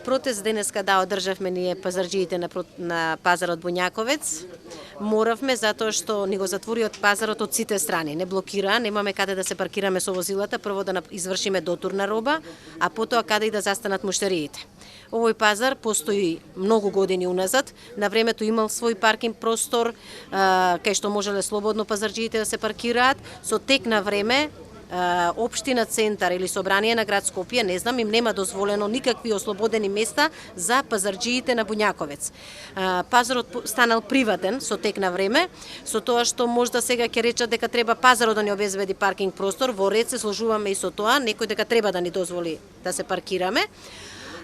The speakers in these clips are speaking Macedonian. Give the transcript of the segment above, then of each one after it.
Протест денеска одржавме ние пазарџиите на пазарот Буњаковец. Моравме затоа што ни го затвори од пазарот од сите страни. Не блокира, немаме каде да се паркираме со возилата, прво да извршиме дотурна роба, а потоа каде и да застанат муштериите. Овој пазар постои многу години уназад. На времето имал свој паркинг простор, кај што можеле слободно пазарџиите да се паркираат. Со тек на време Општина Центар или Собрание на град Скопје, не знам, им нема дозволено никакви ослободени места за пазарџиите на Буњаковец. Пазарот станал приватен со тек на време, со тоа што можда сега ќе речат дека треба пазарот да ни обезбеди паркинг простор, во ред се сложуваме и со тоа, некој дека треба да ни дозволи да се паркираме.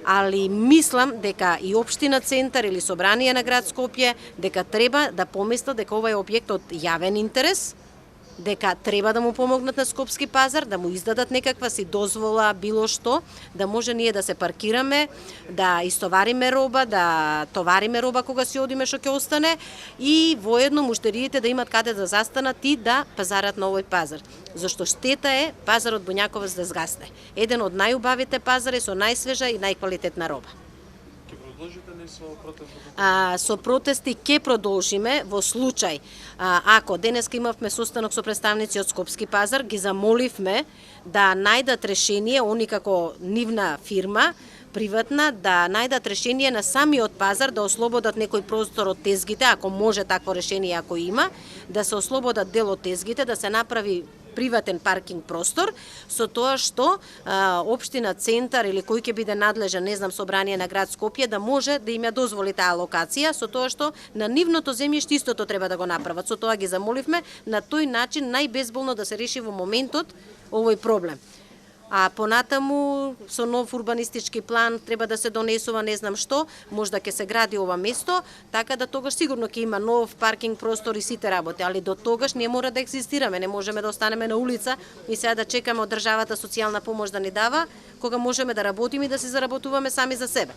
Али мислам дека и Општина Центар или Собрание на град Скопје дека треба да помислат дека ова е објект од јавен интерес, дека треба да му помогнат на Скопски пазар, да му издадат некаква си дозвола, било што, да може ние да се паркираме, да истовариме роба, да товариме роба кога си одиме што ќе остане и воедно муштериите да имат каде да застанат и да пазарат на овој пазар. Зашто штета е пазарот Буњаковец да згасне. Еден од најубавите пазари со најсвежа и најквалитетна роба. Со протести ќе продолжиме во случај ако денеска имавме состанок со представници од Скопски пазар, ги замоливме да најдат решение, они како нивна фирма приватна, да најдат решение на самиот пазар да ослободат некој простор од тезгите, ако може такво решение, ако има, да се ослободат дел од тезгите, да се направи приватен паркинг простор, со тоа што Општина Центар или кој ќе биде надлежен, не знам, Собрание на град Скопје, да може да им ја дозволи таа локација, со тоа што на нивното земјиште истото треба да го направат. Со тоа ги замоливме на тој начин најбезболно да се реши во моментот овој проблем. А понатаму со нов урбанистички план треба да се донесува не знам што, можда ќе се гради ова место, така да тогаш сигурно ќе има нов паркинг простор и сите работи, али до тогаш ние мора да екзистираме, не можеме да останеме на улица и сега да чекаме од државата социјална помош да ни дава, кога можеме да работиме и да се заработуваме сами за себе.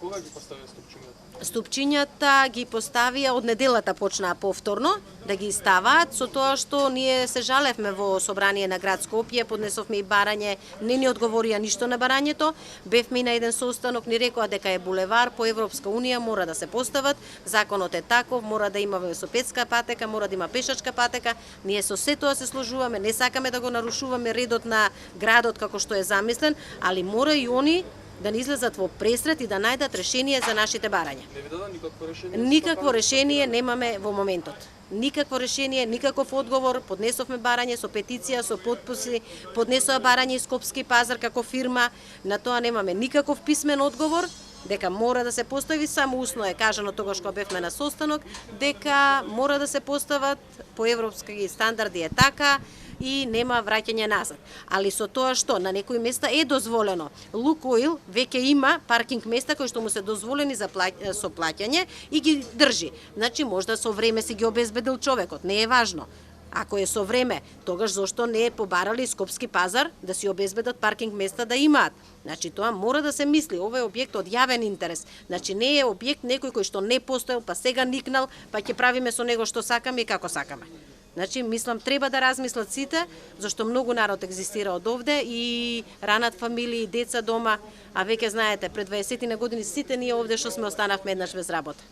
Кога ги поставија ступчињата? Ступчињата ги поставија од неделата почнаа повторно да ги ставаат, со тоа што ние се жалевме во Собрание на град Скопје, поднесовме и барање, не ни одговорија ништо на барањето, бевме и на еден состанок, ни рекоа дека е булевар по Европска унија, мора да се постават, законот е таков, мора да има велосипедска патека, мора да има пешачка патека, ние со се тоа се сложуваме, не сакаме да го нарушуваме редот на градот како што е замислен, али мора и они да ни излезат во пресрет и да најдат решение за нашите барања. Не ви даде никакво решение? Никакво решение немаме во моментот. Никакво решение, никаков одговор, поднесовме барање со петиција, со подписи, поднесоа барање и Скопски пазар како фирма, на тоа немаме никаков писмен одговор, дека мора да се постави, само усно е кажано тогаш кога бевме на состанок, дека мора да се постават по европски стандарди е така, и нема враќање назад. Али со тоа што на некои места е дозволено. Лукоил веќе има паркинг места кои што му се дозволени за со плаќање и ги држи. Значи можда со време си ги обезбедил човекот, не е важно. Ако е со време, тогаш зошто не е побарали Скопски пазар да си обезбедат паркинг места да имаат? Значи тоа мора да се мисли, ова е објект од јавен интерес. Значи не е објект некој кој што не постоел, па сега никнал, па ќе правиме со него што сакаме и како сакаме. Значи, мислам, треба да размислат сите, зашто многу народ екзистира од овде и ранат фамилии, деца дома, а веќе знаете, пред 20 на години сите ние овде што сме останавме еднаш без работа.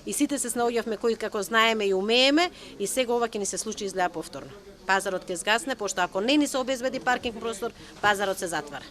И сите се снаоѓавме кои како знаеме и умееме и сега ова ќе ни се случи изгледа повторно. Пазарот ќе згасне, пошто ако не ни се обезбеди паркинг простор, пазарот се затвара.